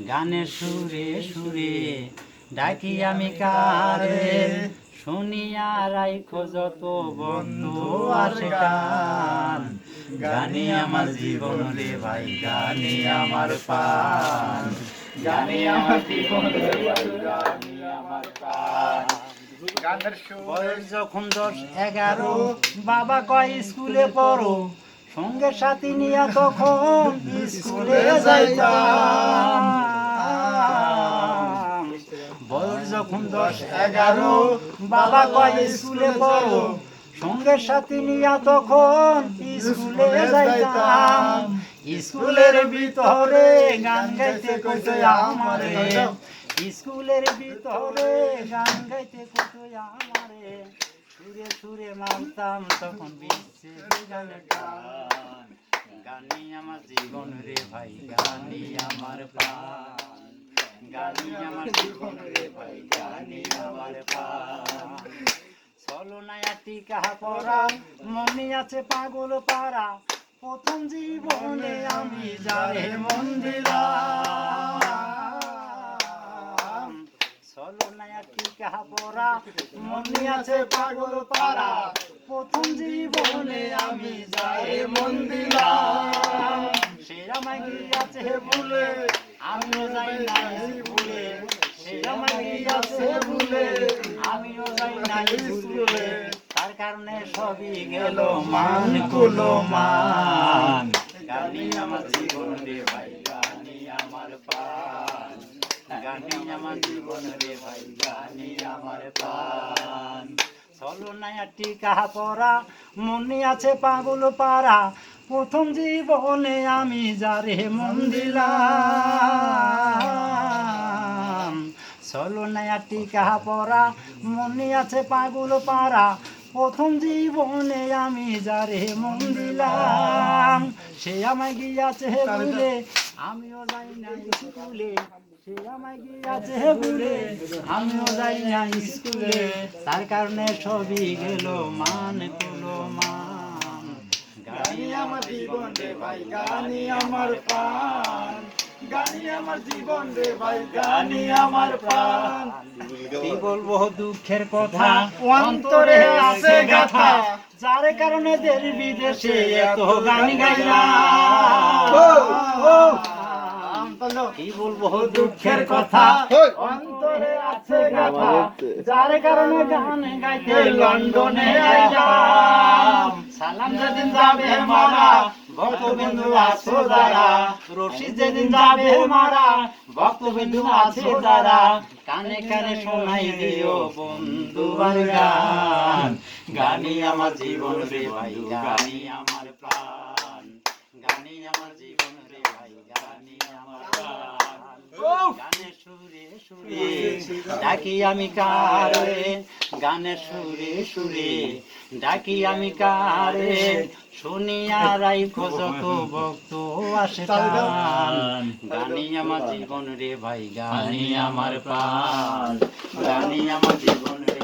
গানের সুরে সুরে ডাকি আমি কারে, শুনিয়া রাইখো যত বন্ধু আসে কান। গানে আমার জীবন রে ভাই, গানে আমার প্রাণ, গানে আমার জীবন রে ভাই, গানে আমার প্রাণ। বয়স যখন 10-11 বাবা কয় স্কুলে পড়ো, সঙ্গে সাথী নিয়া তখন স্কুলে যাইতাম। বয়স যখন 10-11 বাবা কয় স্কুলে পড়ো, সঙ্গে সাথী নিয়া তখন স্কুলে যাইতাম। স্কুলের ভিতরে গান গাইতে কইতো আমারে, স্কুলের ভিতরে গান গাইতে কইতো আমারে, সুরে সুরে মানতাম তখন বিশ্বে গানের গান। গানি আমার জীবন রে ভাই, গানি আমার প্রাণ, গানি আমার জীবন রে ভাই, গানি আমার প্রাণ। চলো না টিকা পড়া, মনে আছে পাগল পাড়া, প্রথম জীবনে আমি যারে মন দিলাম। চলো না টিকা পড়া, মনে আছে পাগল পাড়া, প্রথম জীবনে আমি যারে মন দিলাম। সে আমায় গিয়াছে ভুলে, আমিও যাই না ভুলে, সে আমায় গিয়াছে ভুলে, আমিও যাই না ভুলে। তার কারণে সবই গেল মান কুলো মান। গানি আমার জীবন রে ভাই, গানি আমার প্রাণ, গানি আমার জীবন রে ভাই, গানি আমার প্রাণ। চলো না টিকা পড়া, মনে আছে পাগল পাড়া, প্রথম জীবনে আমি যারে মন দিলাম। চলো না টিকা পড়া, মনে আছে পাগল পাড়া, প্রথম জীবনে আমি যারে মন দিলাম। সে আমায় গিয়াছে ভুলে, আমিও যাই না স্কুলে, সে আমায় গিয়াছে ভুলে, আমিও যাই না স্কুলে। তার কারণে সবই গেল মান কুলো মান। গানি আমার জীবন রে ভাই, গানি আমার প্রাণ, গানি আমার জীবন রে ভাই, গানি আমার প্রাণ। কি বলবো দুঃখের কথা, অন্তরে আছে গাথা, যার কারণে দেশ বিদেশে এত গান গাইলাম। কি বলবো দুঃখের কথা, অন্তরে আছে গাথা, যার কারণে গান গাইতে লন্ডনে আইলাম। সালাম যেদিন যাবে মারা, ভক্তবিন্দু আছো যারা, রশিদ যেদিন যাবে মারা, ভক্তবিন্দু আছে যারা, কানে কানে শোনাই দিও বন্ধুর গান। গানি আমার জীবন রে ভাই, গানি আমার প্রাণ, গানি আমার জীবন রে ভাই, গানি আমার প্রাণ। গানের সুরে সুরে ডাকি আমি কারে, গানের সুরে সুরে ডাকি আমি কারে, শুনিয়া রাইখো যত ভক্ত আসে টান। গানি আমার জীবন রে ভাই, গানি আমার প্রাণ, গানি আমার জীবন রে